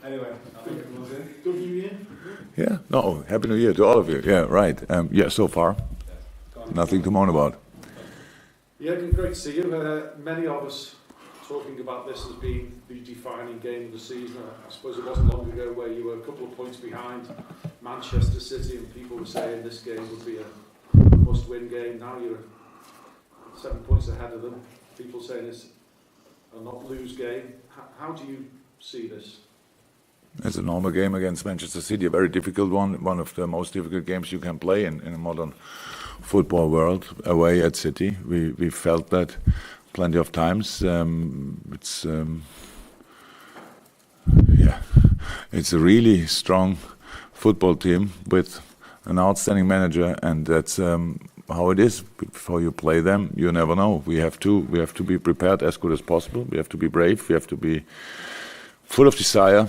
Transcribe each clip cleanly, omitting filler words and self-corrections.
Anyway, I think it was in. Good New Year. Yeah, no, Happy New Year to all of you. Yeah, right. Yeah, so far, nothing to moan about. Jurgen, great to see you. Many of us talking about this as being the defining game of the season. I suppose it wasn't long ago where you were a couple of points behind Manchester City and people were saying this game would be a must-win game. Now you're 7 points ahead of them. People saying it's a not-lose game. How do you see this? It's a normal game against Manchester City, a very difficult one of the most difficult games you can play in a modern football world, away at City. We felt that plenty of times. It's a really strong football team with an outstanding manager, and that's how it is. Before you play them, you never know. We have to be prepared as good as possible. We have to be brave. We have to be full of desire.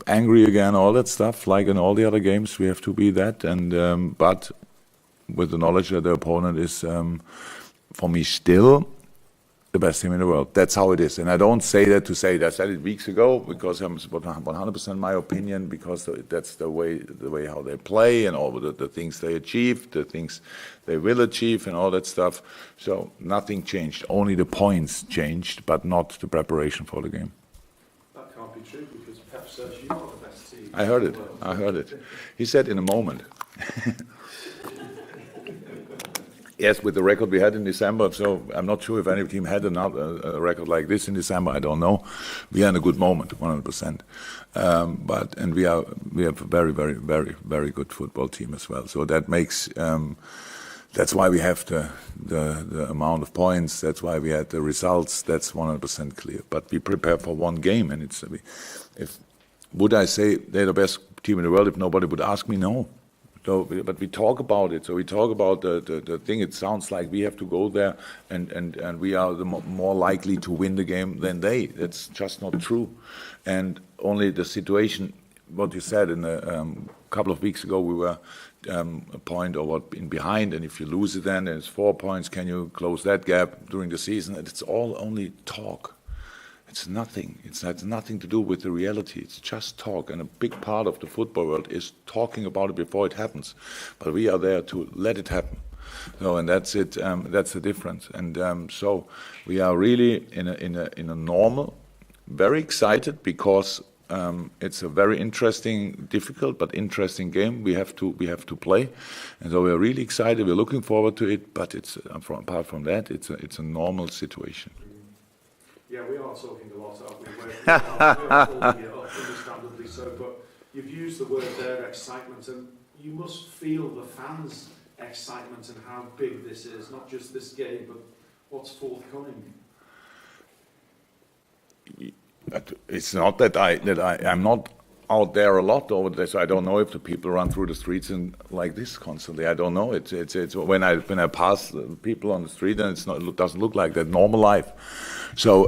Angry again, all that stuff, like in all the other games, we have to be that. And but with the knowledge that the opponent is, for me, still the best team in the world. That's how it is. And I don't say that to say that. I said it weeks ago because I'm 100% my opinion, because that's the way how they play and all the things they achieved, the things they will achieve, and all that stuff. So nothing changed. Only the points changed, but not the preparation for the game. That can't be true because Pep says you're not the best team. I heard it. He said in a moment. Yes, with the record we had in December, so I'm not sure if any team had a record like this in December. I don't know. We are in a good moment, 100%. And we have a very, very, very, very good football team as well. So that makes that's why we have the amount of points. That's why we had the results. That's 100% clear. But we prepare for one game, and would I say they're the best team in the world if nobody would ask me? No. So, but we talk about it. So we talk about the thing. It sounds like we have to go there, and we are more likely to win the game than they. That's just not true. And only the situation, what you said in a couple of weeks ago, we were a point or what in behind, and if you lose it, then it's 4 points. Can you close that gap during the season? And it's all only talk. It's nothing. It has nothing to do with the reality. It's just talk. And a big part of the football world is talking about it before it happens. But we are there to let it happen. So, and that's it. That's the difference. And so we are really in a normal, very excited because it's a very interesting, difficult but interesting game. We have to play, and so we are really excited. We're looking forward to it. But it's apart from that, it's a normal situation. Yeah, we are talking a lot, aren't we? We are talking it up, understandably so, but you've used the word there, excitement, and you must feel the fans' excitement and how big this is, not just this game, but what's forthcoming. It's not that I'm not out there a lot over there, so I don't know if the people run through the streets and like this constantly. I don't know. It's when I pass people on the street, and it doesn't look like that normal life. So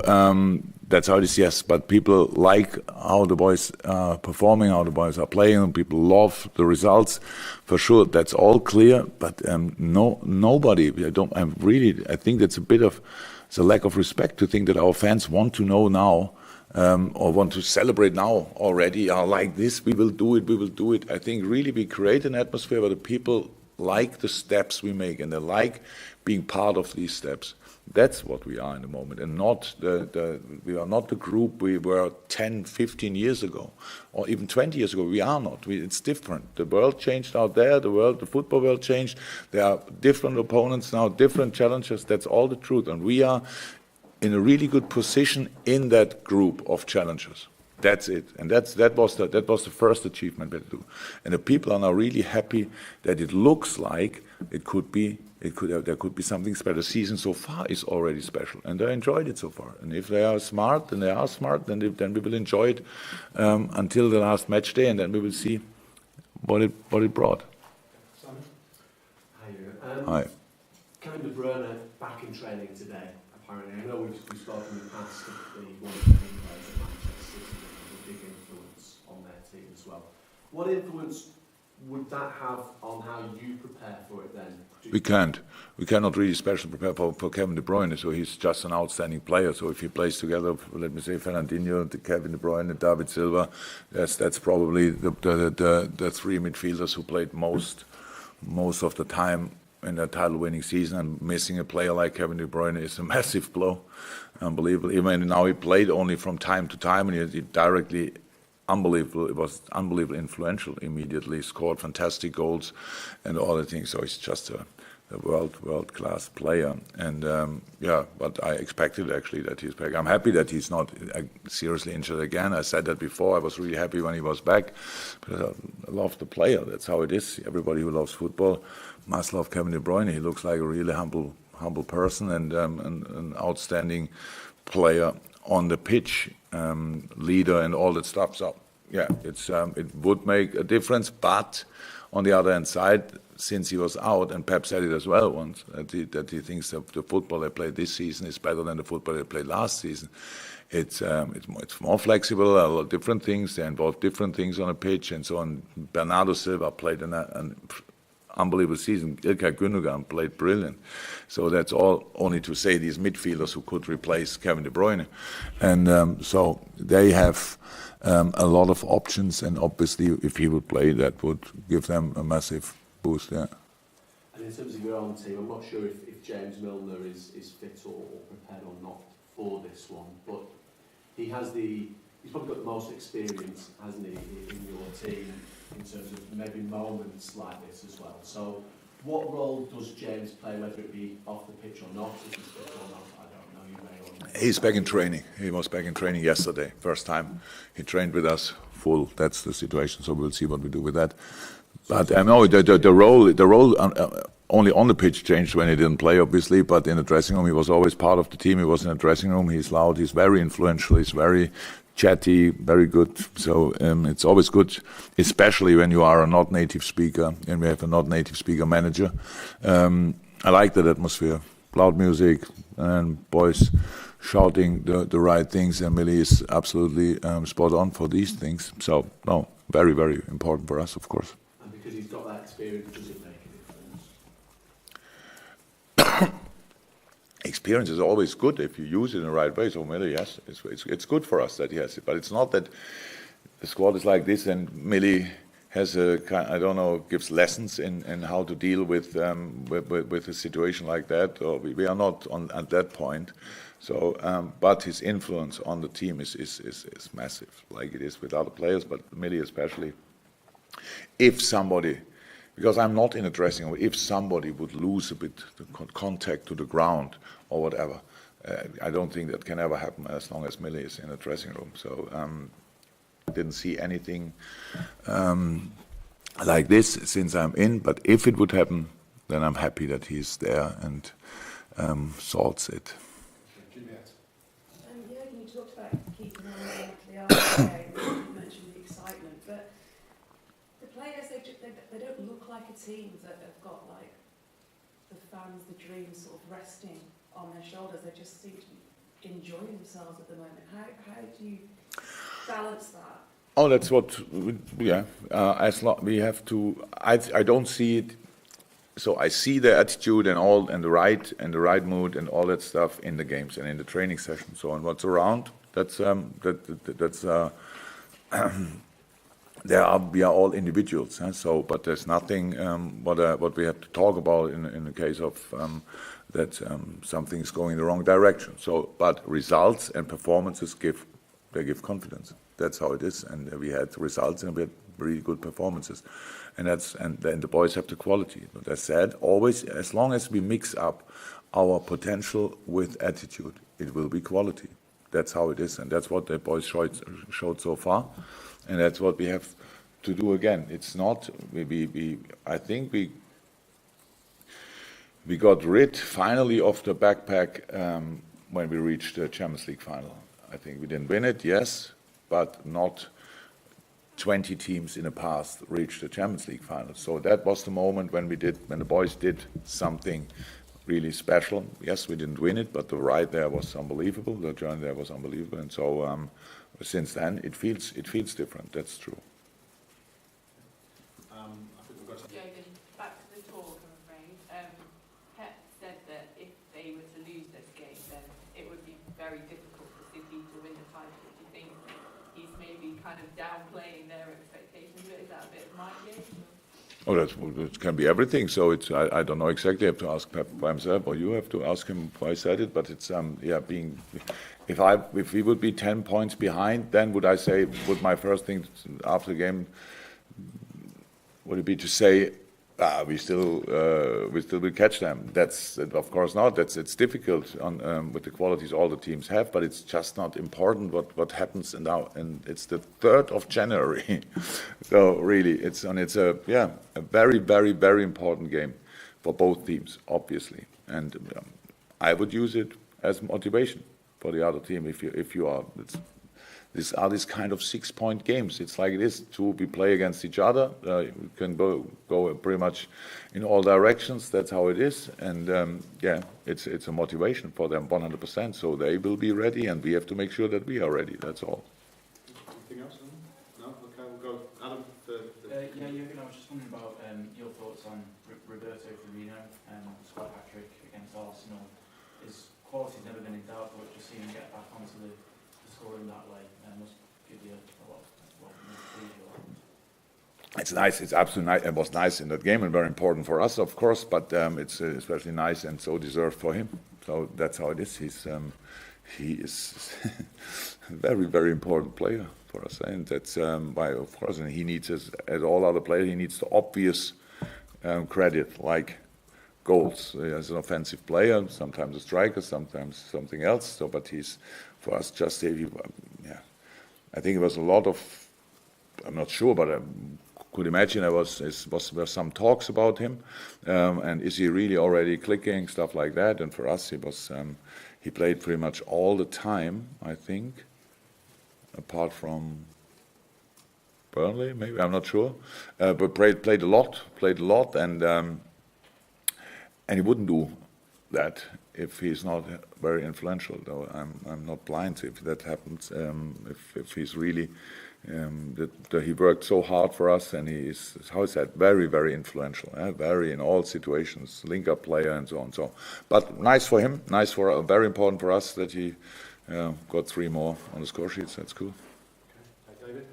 that's how it is, yes. But people like how the boys are performing, how the boys are playing, and people love the results, for sure. That's all clear. But nobody. I think that's it's a lack of respect to think that our fans want to know now. Or want to celebrate now already, like this, we will do it. I think really we create an atmosphere where the people like the steps we make, and they like being part of these steps. That's what we are in the moment, and not we are not the group we were 10, 15 years ago, or even 20 years ago. We are not. It's different. The world changed out there. The football world changed. There are different opponents now, different challenges. That's all the truth, and we are in a really good position in that group of challengers. That's it, and that was the first achievement we had to do. And the people are now really happy that it looks like there could be something special. The season so far is already special, and they enjoyed it so far. And if they are smart, then we will enjoy it until the last match day, and then we will see what it brought. Simon? Hi. Hi. Kevin De Bruyne back in training today. Apparently, I know we've spoken in the past of the one of the main players at Manchester City, a big influence on their team as well. What influence would that have on how you prepare for it then? We can't. We cannot really special prepare for Kevin De Bruyne. So he's just an outstanding player. So if he plays together, let me say Fernandinho, Kevin De Bruyne, and David Silva, that's probably the three midfielders who played most of the time in a title-winning season. And missing a player like Kevin De Bruyne is a massive blow. Unbelievable. Even now he played only from time to time, and he directly. Unbelievable! It was unbelievably influential. Immediately scored fantastic goals, and all the things. So he's just a world class player. And but I expected actually that he's back. I'm happy that he's not seriously injured again. I said that before. I was really happy when he was back. But I love the player. That's how it is. Everybody who loves football must love Kevin De Bruyne. He looks like a really humble person and an outstanding player on the pitch, leader and all that stuff. So yeah, it would make a difference. But on the other hand side, since he was out, and Pep said it as well once, that he thinks that the football they played this season is better than the football they played last season. It's more flexible, a lot of different things. They involve different things on a pitch and so on. Bernardo Silva played an unbelievable season. Ilkay Gündogan played brilliant. So that's all only to say these midfielders who could replace Kevin De Bruyne. And so they have a lot of options, and obviously if he would play, that would give them a massive boost, yeah. And in terms of your own team, I'm not sure if James Milner is fit or prepared or not for this one, but he's probably got the most experience, hasn't he, in your team, in terms of maybe moments like this as well. So what role does James play, whether it be off the pitch or not, if he's fit or not? I don't know, you may or may. He's back in training. He was back in training yesterday, first time. He trained with us full. That's the situation, so we'll see what we do with that. But I know the role only on the pitch changed when he didn't play, obviously, but in the dressing room he was always part of the team. He was in the dressing room, he's loud, he's very influential, he's very chatty, very good. So it's always good, especially when you are a not native speaker and we have a not native speaker manager. I like that atmosphere, loud music and boys shouting the right things, and Millie is absolutely spot on for these things. So no, very, very important for us, of course. And because he's got that experience, does it make a difference? Experience is always good if you use it in the right way. So Millie, yes, it's good for us that he has it. But it's not that the squad is like this and Millie has gives lessons in how to deal with a situation like that. Or we are not at that point. So, but his influence on the team is massive, like it is with other players, but Millie especially. If somebody, because I'm not in a dressing room, if somebody would lose a bit the contact to the ground or whatever, I don't think that can ever happen as long as Millie is in a dressing room. So I didn't see anything like this since I'm in, but if it would happen, then I'm happy that he's there and sorts it. Jurgen, you talked about keeping an eye on the Arsenal game, you mentioned the excitement, but the players, they don't look like a team that have got like the fans, the dreams sort of resting on their shoulders. They just seem to be enjoying themselves at the moment. How do you balance that? Oh, that's what, yeah. As long we have to, I don't see it. So I see the attitude and all, and the right mood and all that stuff in the games and in the training sessions. So, and what's around, that's we are all individuals. So, but there's nothing what we have to talk about in the case of that something's going in the wrong direction. So, but results and performances give confidence. That's how it is, and we had results and we had really good performances, and then the boys have the quality. But as said, always as long as we mix up our potential with attitude, it will be quality. That's how it is, and that's what the boys showed so far, and that's what we have to do again. It's not I think we got rid finally of the backpack when we reached the Champions League final. I think we didn't win it, yes, but not 20 teams in the past reached the Champions League final. So that was the moment when the boys did something really special. Yes, we didn't win it, but the ride there was unbelievable. The journey there was unbelievable, and so since then it feels different. That's true. downplaying their expectations? Is that a bit of mind game? Oh, it can be everything. So it's I don't know exactly. I have to ask Pep by himself, or you have to ask him why I said it. But it's being. If we would be 10 points behind, then would my first thing after the game would it be to say, we still will catch them? That's of course not. It's difficult with the qualities all the teams have, but it's just not important what happens now. And it's the 3rd of January, so really it's a very very very important game for both teams, obviously. And I would use it as motivation for the other team. If you are, these are these kind of 6-point games. It's like it is. We play against each other. You can go pretty much in all directions. That's how it is. And it's a motivation for them 100%. So they will be ready, and we have to make sure that we are ready. That's all. Anything else? No. Okay, we'll go. Adam. Jurgen, I was just wondering about your thoughts on Roberto Firmino, scored a hat-trick against Arsenal. His quality's never been in doubt, but just seeing him get back onto the scoring that way must give you a lot more pleasure. It's nice. It's absolutely nice. It was nice in that game and very important for us, of course. But it's especially nice and so deserved for him. So that's how it is. He is a very very important player for us, and that's why, of course, and he needs, as all other players, he needs the obvious credit, like goals. As an offensive player, sometimes a striker, sometimes something else. So, but he's, for us, just I think it was a lot of. I'm not sure, but I could imagine there were some talks about him, and is he really already clicking, stuff like that. And for us, he played pretty much all the time, I think, apart from Burnley, maybe, I'm not sure, but played a lot, and he wouldn't do that if he's not very influential. Though I'm not blind if that happens. If he's really that he worked so hard for us, and he is, how is that, very very influential, very in all situations, link-up player and so on. So, but nice for him, very important for us that he got 3 more on the score sheets. That's cool. Okay, David.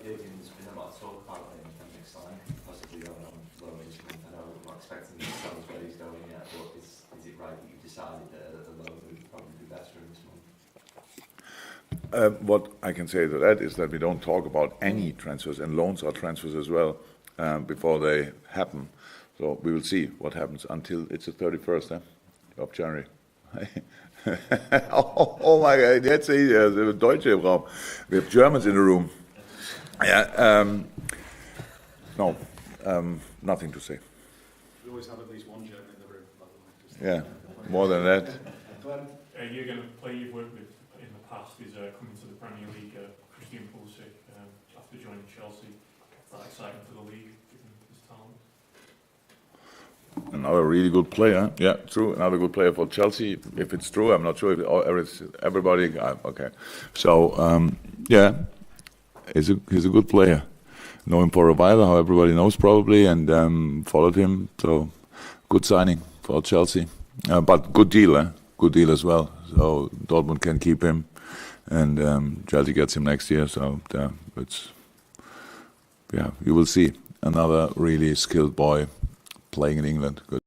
Jurgen's been a lot of talk about him next time, possibly going on loan each month. I know we're not expecting him to tell us where he's going yet, but is it right that you decided that a loan would probably be better in this month? What I can say to that is that we don't talk about any transfers, and loans are transfers as well, before they happen. So we will see what happens until it's the 31st of January. oh my God, jetzt sehe ich Deutsche im Raum. We have Germans in the room. No, nothing to say. We always have at least one German in the room, by the way. Yeah, more than that. You're going to play you've worked with in the past is coming to the Premier League, Christian Pulisic, after joining Chelsea. Is that exciting for the league, given his talent? Another really good player. Yeah, true. Another good player for Chelsea. If it's true, I'm not sure if everybody. Okay, so he's a good player. Know him for a while, how everybody knows probably, and followed him. So good signing for Chelsea, but good deal. Good deal as well. So Dortmund can keep him, and Chelsea gets him next year. So you will see another really skilled boy playing in England. Good.